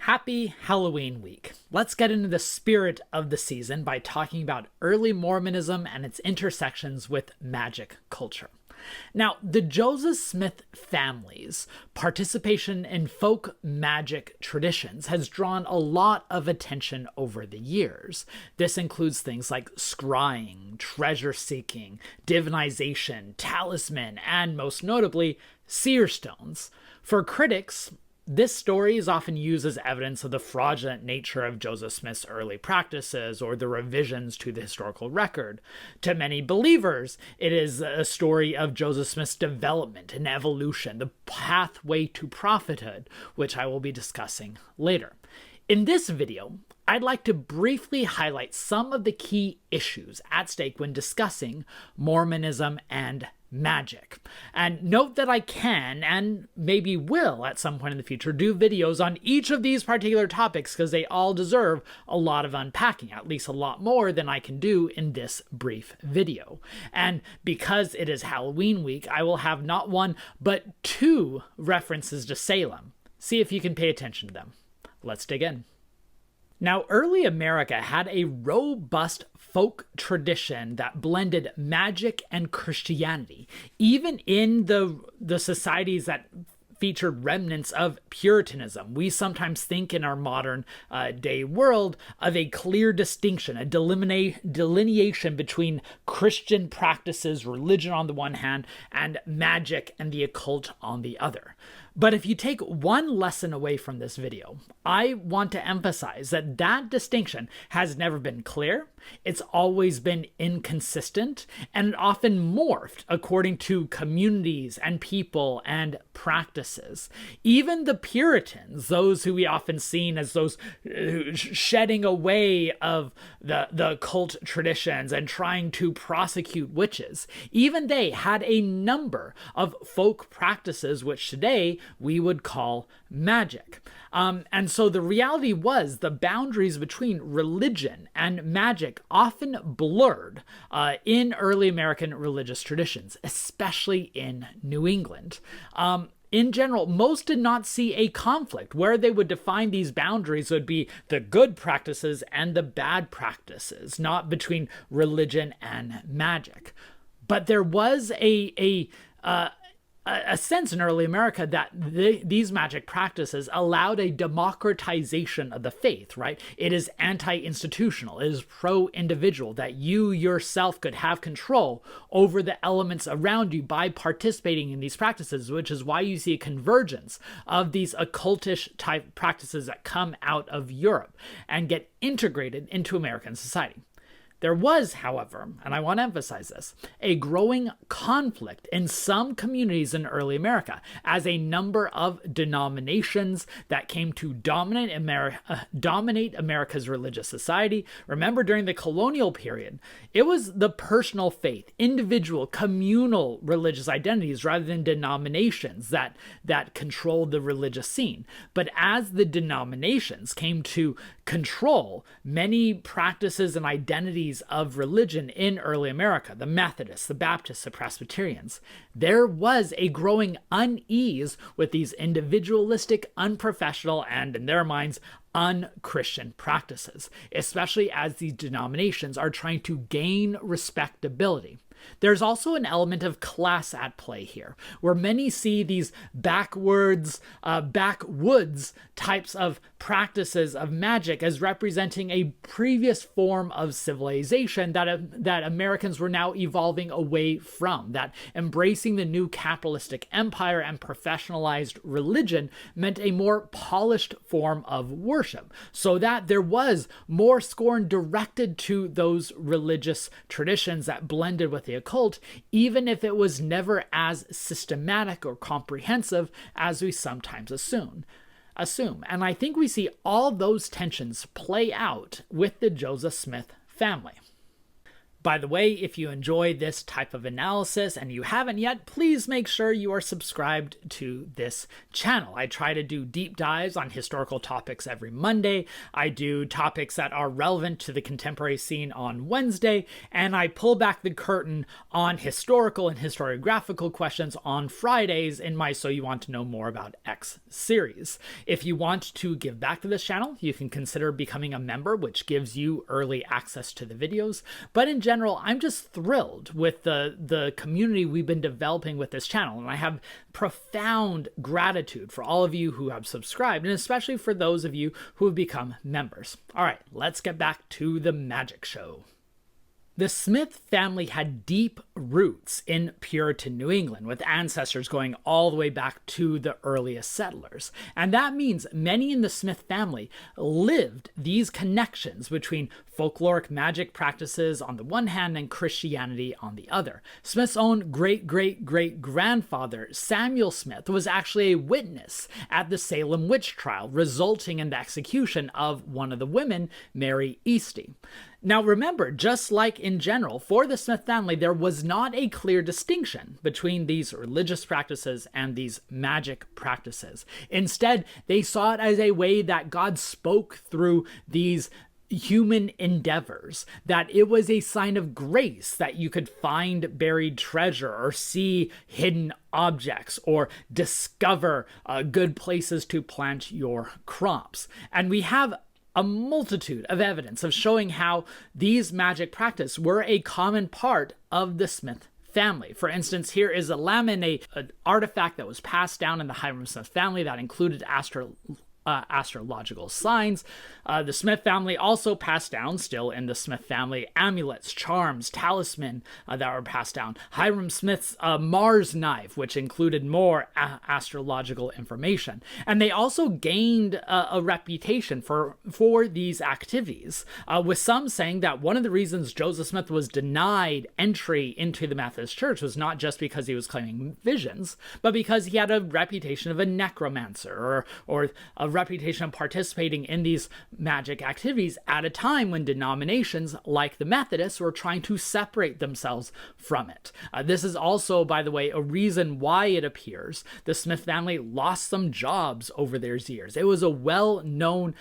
Happy Halloween week. Let's get into the spirit of the season by talking about early Mormonism and its intersections with magic culture. Now, the Joseph Smith family's participation in folk magic traditions has drawn a lot of attention over the years. This includes things like scrying, treasure seeking, divinization, talisman, and most notably, Seer Stones. For critics, this story is often used as evidence of the fraudulent nature of Joseph Smith's early practices or the revisions to the historical record. To many believers, it is a story of Joseph Smith's development and evolution, the pathway to prophethood, which I will be discussing later. In this video, I'd like to briefly highlight some of the key issues at stake when discussing Mormonism and magic. And note that I can, and maybe will at some point in the future, do videos on each of these particular topics because they all deserve a lot of unpacking, at least a lot more than I can do in this brief video. And because it is Halloween week, I will have not one, but two references to Salem. See if you can pay attention to them. Let's dig in. Now, early America had a robust folk tradition that blended magic and Christianity, even in the societies that featured remnants of Puritanism. We sometimes think in our modern day world of a clear distinction, a delineation between Christian practices, religion on the one hand, and magic and the occult on the other. But if you take one lesson away from this video, I want to emphasize that that distinction has never been clear, it's always been inconsistent, and it often morphed according to communities and people and practices. Even the Puritans, those who we often seen as those shedding away of the occult traditions and trying to prosecute witches, even they had a number of folk practices which today we would call magic. And so the reality was the boundaries between religion and magic often blurred in early American religious traditions, especially in New England. In general, most did not see a conflict. Where they would define these boundaries would be the good practices and the bad practices, not between religion and magic. But there was a sense in early America that these magic practices allowed a democratization of the faith, right? It is anti-institutional, it is pro-individual, that you yourself could have control over the elements around you by participating in these practices, which is why you see a convergence of these occultish type practices that come out of Europe and get integrated into American society. There was, however, and I want to emphasize this, a growing conflict in some communities in early America as a number of denominations that came to dominate America's religious society. Remember, during the colonial period, it was the personal faith, individual, communal religious identities rather than denominations that controlled the religious scene. But as the denominations came to control many practices and identities of religion in early America, the Methodists, the Baptists, the Presbyterians, there was a growing unease with these individualistic, unprofessional, and in their minds, unchristian practices, especially as these denominations are trying to gain respectability. There's also an element of class at play here, where many see these backwoods types of practices of magic as representing a previous form of civilization that Americans were now evolving away from, that embracing the new capitalistic empire and professionalized religion meant a more polished form of worship, so that there was more scorn directed to those religious traditions that blended with the occult, even if it was never as systematic or comprehensive as we sometimes assume. And I think we see all those tensions play out with the Joseph Smith family. By the way, if you enjoy this type of analysis and you haven't yet, please make sure you are subscribed to this channel. I try to do deep dives on historical topics every Monday. I do topics that are relevant to the contemporary scene on Wednesday, and I pull back the curtain on historical and historiographical questions on Fridays in my So You Want to Know More About X series. If you want to give back to this channel, you can consider becoming a member, which gives you early access to the videos. But in general, I'm just thrilled with the community we've been developing with this channel, and I have profound gratitude for all of you who have subscribed, and especially for those of you who have become members. All right, let's get back to the magic show. The Smith family had deep roots in Puritan New England, with ancestors going all the way back to the earliest settlers. And that means many in the Smith family lived these connections between folkloric magic practices on the one hand and Christianity on the other. Smith's own great-great-great-grandfather, Samuel Smith, was actually a witness at the Salem witch trial, resulting in the execution of one of the women, Mary Easty. Now remember, just like in general, for the Smith family, there was not a clear distinction between these religious practices and these magic practices. Instead, they saw it as a way that God spoke through these human endeavors, that it was a sign of grace that you could find buried treasure or see hidden objects or discover good places to plant your crops. And we have a multitude of evidence of showing how these magic practices were a common part of the Smith family. For instance, here is a lamina, an artifact that was passed down in the Hiram Smith family that included astrological signs. The Smith family also passed down, still in the Smith family, amulets, charms, talisman that were passed down. Hiram Smith's Mars knife, which included more astrological information. And they also gained a reputation for these activities, with some saying that one of the reasons Joseph Smith was denied entry into the Methodist Church was not just because he was claiming visions, but because he had a reputation of a necromancer or a reputation of participating in these magic activities at a time when denominations like the Methodists were trying to separate themselves from it. This is also, by the way, a reason why it appears the Smith family lost some jobs over their years. It was a well-known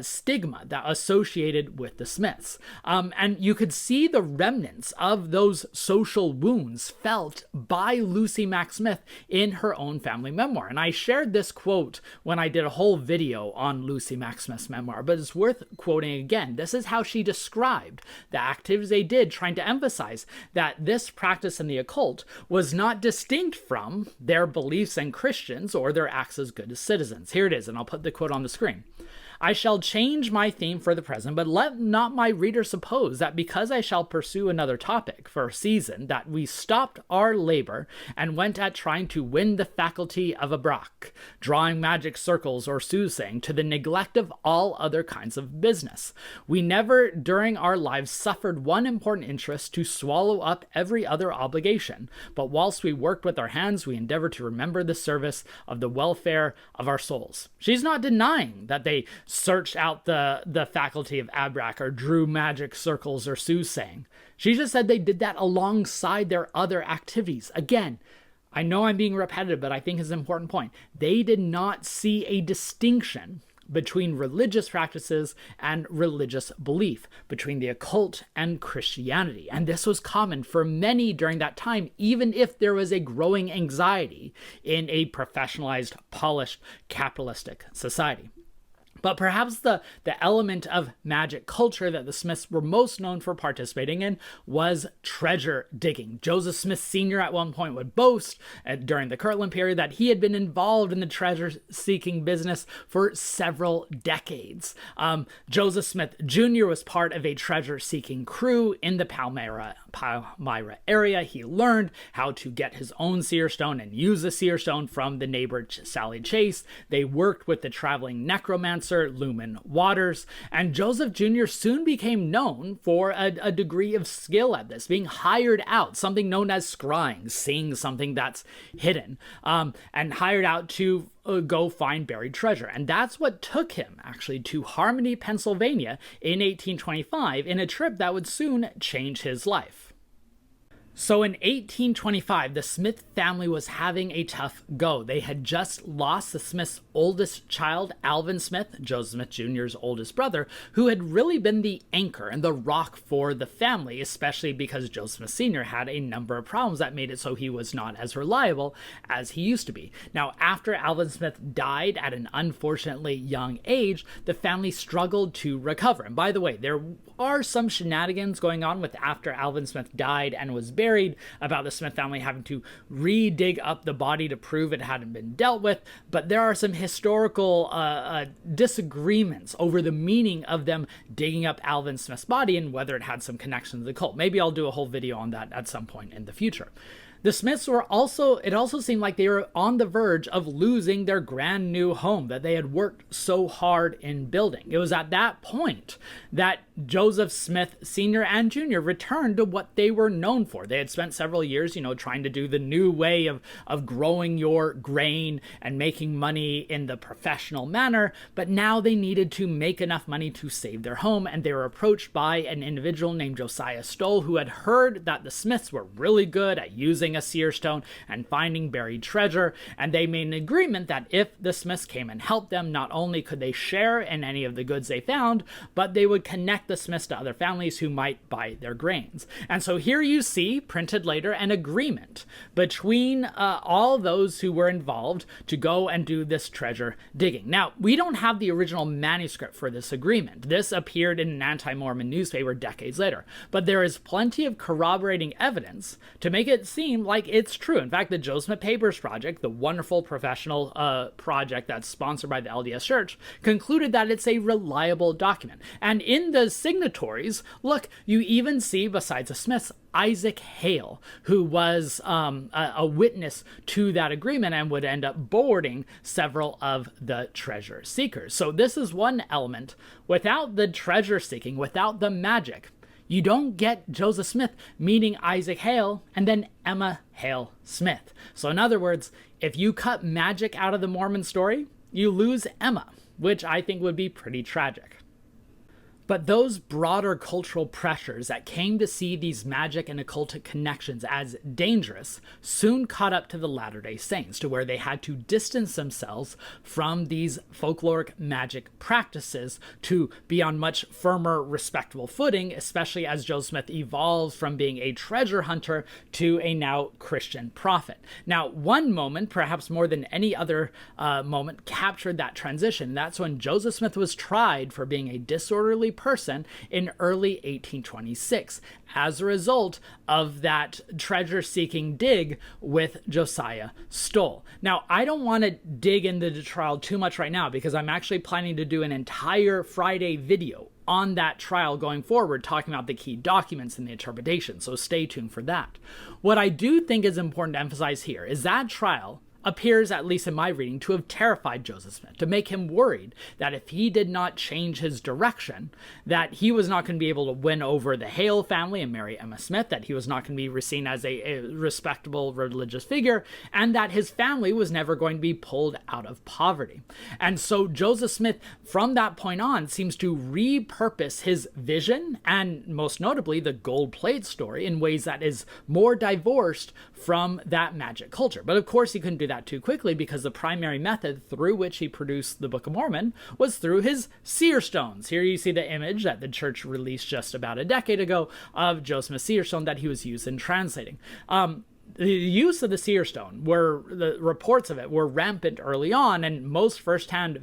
stigma that associated with the Smiths. And you could see the remnants of those social wounds felt by Lucy Mack Smith in her own family memoir. And I shared this quote when I did a whole video on Lucy Mack Smith's memoir, but it's worth quoting again. This is how she described the activities they did, trying to emphasize that this practice in the occult was not distinct from their beliefs in Christians or their acts as good citizens. Here it is, and I'll put the quote on the screen. I shall change my theme for the present, but let not my reader suppose that because I shall pursue another topic for a season, that we stopped our labor and went at trying to win the faculty of a brach, drawing magic circles or soothsaying, to the neglect of all other kinds of business. We never during our lives suffered one important interest to swallow up every other obligation, but whilst we worked with our hands, we endeavored to remember the service of the welfare of our souls. She's not denying that they searched out the faculty of abrach or drew magic circles or soothsaying. She just said they did that alongside their other activities. Again, I know I'm being repetitive, but I think it's an important point. They did not see a distinction between religious practices and religious belief, between the occult and Christianity. And this was common for many during that time, even if there was a growing anxiety in a professionalized, polished, capitalistic society. But perhaps the element of magic culture that the Smiths were most known for participating in was treasure digging. Joseph Smith Sr. at one point would boast during the Kirtland period that he had been involved in the treasure-seeking business for several decades. Joseph Smith Jr. was part of a treasure-seeking crew in the Palmyra area. He learned how to get his own seer stone and use the seer stone from the neighbor Sally Chase. They worked with the traveling necromancer lesser lumen waters, and Joseph Jr. soon became known for a degree of skill at this, being hired out, something known as scrying, seeing something that's hidden, and hired out to go find buried treasure. And that's what took him actually to Harmony, Pennsylvania in 1825 in a trip that would soon change his life. So in 1825, the Smith family was having a tough go. They had just lost the Smiths' oldest child, Alvin Smith, Joseph Smith Jr.'s oldest brother, who had really been the anchor and the rock for the family, especially because Joseph Smith Sr. had a number of problems that made it so he was not as reliable as he used to be. Now, after Alvin Smith died at an unfortunately young age, the family struggled to recover. And by the way, there are some shenanigans going on with after Alvin Smith died and was buried about the Smith family having to re-dig up the body to prove it hadn't been dealt with, but there are some historical disagreements over the meaning of them digging up Alvin Smith's body and whether it had some connection to the cult. Maybe I'll do a whole video on that at some point in the future. The Smiths were it also seemed like they were on the verge of losing their brand new home that they had worked so hard in building. It was at that point that Joseph Smith Sr. and Jr. returned to what they were known for. They had spent several years, trying to do the new way of growing your grain and making money in the professional manner, but now they needed to make enough money to save their home, and they were approached by an individual named Josiah Stoll, who had heard that the Smiths were really good at using a seer stone and finding buried treasure, and they made an agreement that if the Smiths came and helped them, not only could they share in any of the goods they found, but they would connect the Smiths to other families who might buy their grains. And so here you see, printed later, an agreement between all those who were involved to go and do this treasure digging. Now, we don't have the original manuscript for this agreement. This appeared in an anti-Mormon newspaper decades later, but there is plenty of corroborating evidence to make it seem like it's true. In fact, the Joseph Smith Papers Project, the wonderful professional project that's sponsored by the LDS Church, concluded that it's a reliable document. And in the signatories, look, you even see, besides the Smiths, Isaac Hale, who was a witness to that agreement and would end up boarding several of the treasure seekers. So this is one element. Without the treasure seeking, without the magic, you don't get Joseph Smith meeting Isaac Hale and then Emma Hale Smith. So in other words, if you cut magic out of the Mormon story, you lose Emma, which I think would be pretty tragic. But those broader cultural pressures that came to see these magic and occultic connections as dangerous soon caught up to the Latter-day Saints, to where they had to distance themselves from these folkloric magic practices to be on much firmer, respectable footing, especially as Joseph Smith evolves from being a treasure hunter to a now Christian prophet. Now, one moment, perhaps more than any other moment, captured that transition. That's when Joseph Smith was tried for being a disorderly person in early 1826 as a result of that treasure-seeking dig with Josiah Stoll. Now, I don't want to dig into the trial too much right now because I'm actually planning to do an entire Friday video on that trial going forward, talking about the key documents and the interpretation, so stay tuned for that. What I do think is important to emphasize here is that trial appears, at least in my reading, to have terrified Joseph Smith, to make him worried that if he did not change his direction, that he was not going to be able to win over the Hale family and marry Emma Smith, that he was not going to be seen as a respectable religious figure, and that his family was never going to be pulled out of poverty. And so Joseph Smith, from that point on, seems to repurpose his vision, and most notably the gold plate story, in ways that is more divorced from that magic culture. But of course he couldn't do that too quickly, because the primary method through which he produced the Book of Mormon was through his Seer Stones. Here you see the image that the church released just about a decade ago of Joseph Smith's Seer Stone that he was used in translating. The use of the Seer Stone, the reports of it were rampant early on, and most firsthand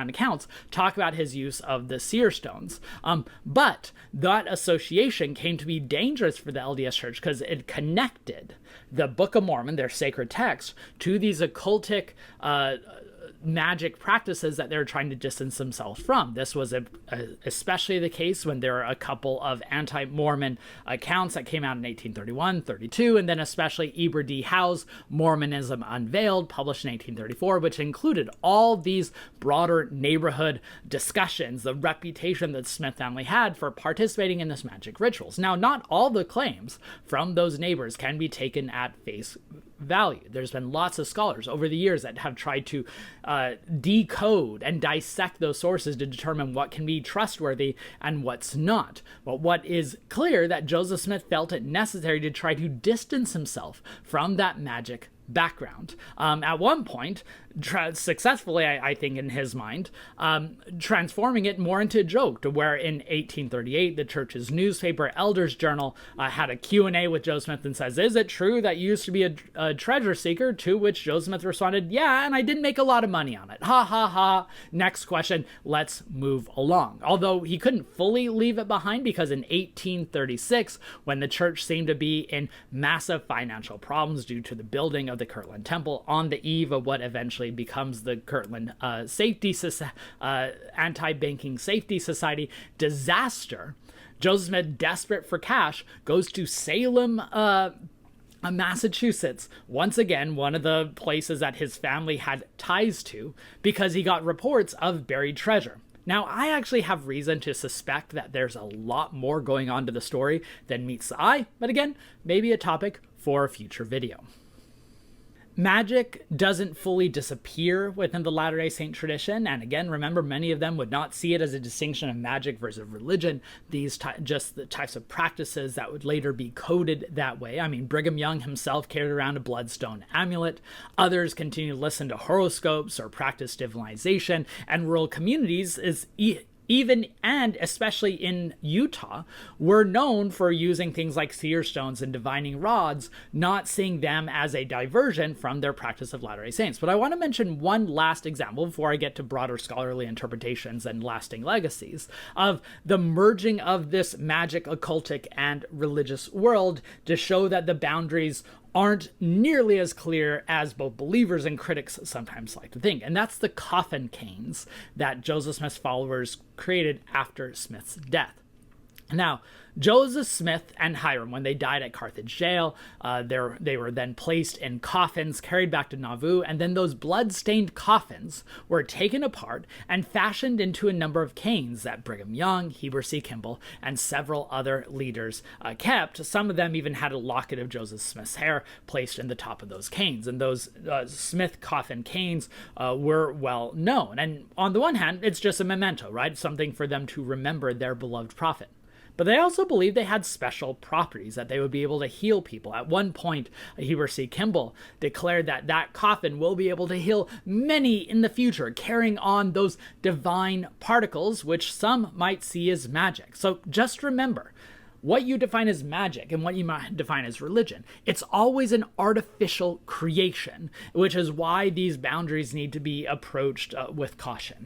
accounts talk about his use of the Seer Stones. But that association came to be dangerous for the LDS Church because it connected the Book of Mormon, their sacred text, to these occultic magic practices that they're trying to distance themselves from. This was especially the case when there are a couple of anti-Mormon accounts that came out in 1831, 32, and then especially Eber D. Howe's Mormonism Unveiled, published in 1834, which included all these broader neighborhood discussions, the reputation that the Smith family had for participating in this magic rituals. Now, not all the claims from those neighbors can be taken at face value. There's been lots of scholars over the years that have tried to decode and dissect those sources to determine what can be trustworthy and what's not. But what is clear that Joseph Smith felt it necessary to try to distance himself from that magic background. At one point, successfully, I think, in his mind, transforming it more into a joke, to where in 1838, the church's newspaper, Elder's Journal, had a Q&A with Joe Smith and says, "Is it true that you used to be a treasure seeker?" To which Joe Smith responded, "Yeah, and I didn't make a lot of money on it. Ha ha ha. Next question, let's move along." Although he couldn't fully leave it behind, because in 1836, when the church seemed to be in massive financial problems due to the building of the Kirtland Temple on the eve of what eventually becomes the Kirtland Anti-Banking Safety Society disaster, Joseph Smith, desperate for cash, goes to Salem, Massachusetts, once again one of the places that his family had ties to, because he got reports of buried treasure. Now, I actually have reason to suspect that there's a lot more going on to the story than meets the eye, but again, maybe a topic for a future video. Magic doesn't fully disappear within the Latter-day Saint tradition, and again, remember, many of them would not see it as a distinction of magic versus religion, just the types of practices that would later be coded that way. I mean, Brigham Young himself carried around a bloodstone amulet, others continue to listen to horoscopes or practice divinization, and rural communities even and especially in Utah, were known for using things like seer stones and divining rods, not seeing them as a diversion from their practice of Latter-day Saints. But I want to mention one last example before I get to broader scholarly interpretations and lasting legacies of the merging of this magic, occultic, and religious world to show that the boundaries aren't nearly as clear as both believers and critics sometimes like to think. And that's the Coffin Canes that Joseph Smith's followers created after Smith's death. Now, Joseph Smith and Hiram, when they died at Carthage jail, they were then placed in coffins, carried back to Nauvoo, and then those blood-stained coffins were taken apart and fashioned into a number of canes that Brigham Young, Heber C. Kimball, and several other leaders kept. Some of them even had a locket of Joseph Smith's hair placed in the top of those canes, and those Smith coffin canes were well known. And on the one hand, it's just a memento, right? Something for them to remember their beloved prophet. But they also believed they had special properties, that they would be able to heal people. At one point, Heber C. Kimball declared that that coffin will be able to heal many in the future, carrying on those divine particles, which some might see as magic. So just remember, what you define as magic and what you might define as religion, it's always an artificial creation, which is why these boundaries need to be approached with caution.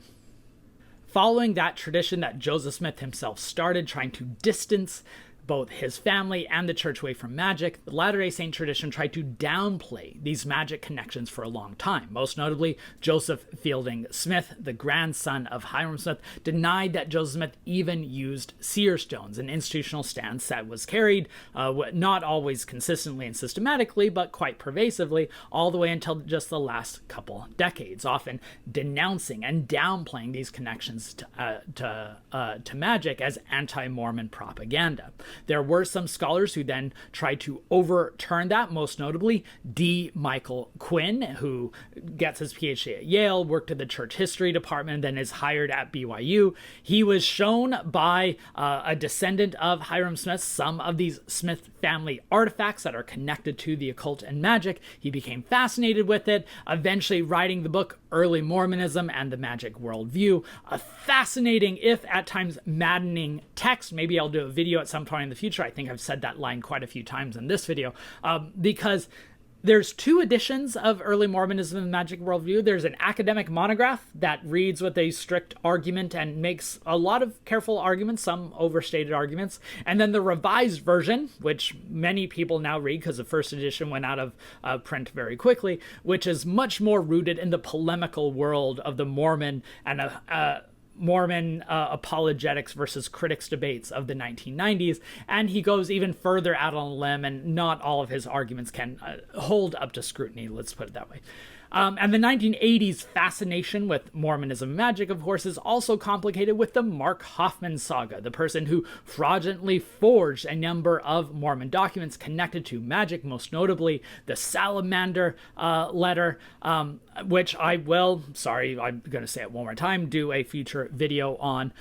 Following that tradition that Joseph Smith himself started, trying to distance both his family and the church away from magic, the Latter-day Saint tradition tried to downplay these magic connections for a long time. Most notably, Joseph Fielding Smith, the grandson of Hiram Smith, denied that Joseph Smith even used seer stones, an institutional stance that was carried not always consistently and systematically, but quite pervasively, all the way until just the last couple decades, often denouncing and downplaying these connections to magic as anti-Mormon propaganda. There were some scholars who then tried to overturn that, most notably D. Michael Quinn, who gets his PhD at Yale, worked at the church history department, and then is hired at BYU. He was shown by a descendant of Hiram Smith some of these Smith family artifacts that are connected to the occult and magic. He became fascinated with it, eventually writing the book Early Mormonism and the Magic Worldview, a fascinating, if at times maddening text. Maybe I'll do a video at some point in the future. I think I've said that line quite a few times in this video, because There's two editions of early Mormonism and Magic Worldview. There's an academic monograph that reads with a strict argument and makes a lot of careful arguments, some overstated arguments. And then the revised version, which many people now read because the first edition went out of print very quickly, which is much more rooted in the polemical world of the Mormon and Mormon apologetics versus critics debates of the 1990s, and he goes even further out on a limb, and not all of his arguments can hold up to scrutiny, let's put it that way. And the 1980s fascination with Mormonism and magic, of course, is also complicated with the Mark Hofmann saga, the person who fraudulently forged a number of Mormon documents connected to magic, most notably the Salamander letter, which I will, sorry, I'm going to say it one more time, do a future video on.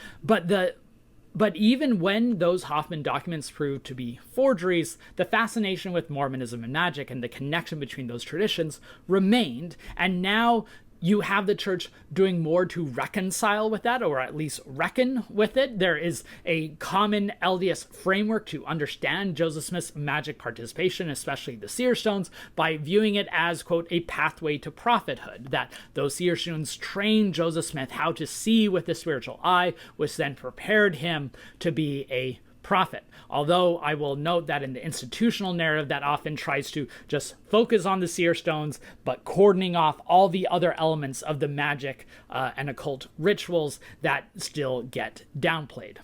But even when those Hofmann documents proved to be forgeries, the fascination with Mormonism and magic and the connection between those traditions remained, and now you have the church doing more to reconcile with that, or at least reckon with it. There is a common LDS framework to understand Joseph Smith's magic participation, especially the Seer Stones, by viewing it as, quote, a pathway to prophethood, that those Seer Stones trained Joseph Smith how to see with the spiritual eye, which then prepared him to be a prophet. Although I will note that in the institutional narrative that often tries to just focus on the Seer Stones, but cordoning off all the other elements of the magic and occult rituals that still get downplayed.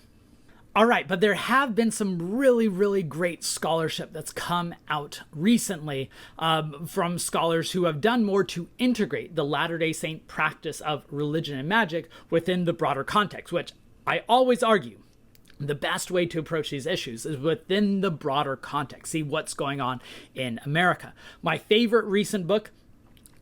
All right, but there have been some really, really great scholarship that's come out recently from scholars who have done more to integrate the Latter-day Saint practice of religion and magic within the broader context, which I always argue the best way to approach these issues is within the broader context, see what's going on in America. My favorite recent book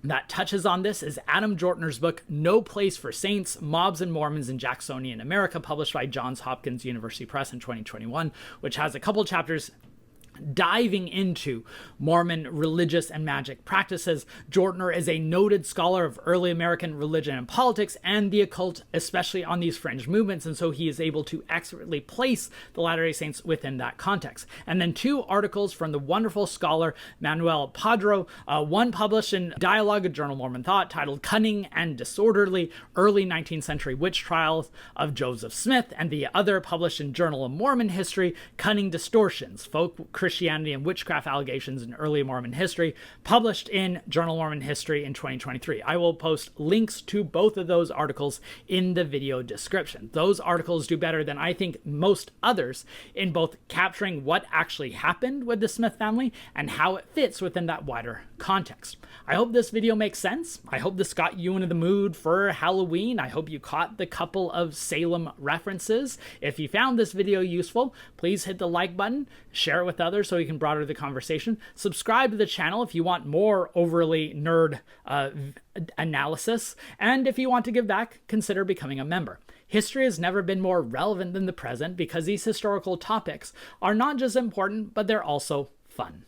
that touches on this is Adam Jortner's book, No Place for Saints, Mobs and Mormons in Jacksonian America, published by Johns Hopkins University Press in 2021, which has a couple chapters diving into Mormon religious and magic practices. Jortner is a noted scholar of early American religion and politics and the occult, especially on these fringe movements, and so he is able to expertly place the Latter-day Saints within that context. And then two articles from the wonderful scholar Manuel Padro, one published in Dialogue, a Journal of Mormon Thought, titled Cunning and Disorderly, Early 19th Century Witch Trials of Joseph Smith, and the other published in Journal of Mormon History, Cunning Distortions, Folk Christianity and Witchcraft Allegations in Early Mormon History, published in Journal of Mormon History in 2023. I will post links to both of those articles in the video description. Those articles do better than I think most others in both capturing what actually happened with the Smith family and how it fits within that wider context. I hope this video makes sense. I hope this got you into the mood for Halloween. I hope you caught the couple of Salem references. If you found this video useful, please hit the like button, share it with others so you can broaden the conversation. Subscribe to the channel if you want more overly nerd analysis. And if you want to give back, consider becoming a member. History has never been more relevant than the present because these historical topics are not just important, but they're also fun.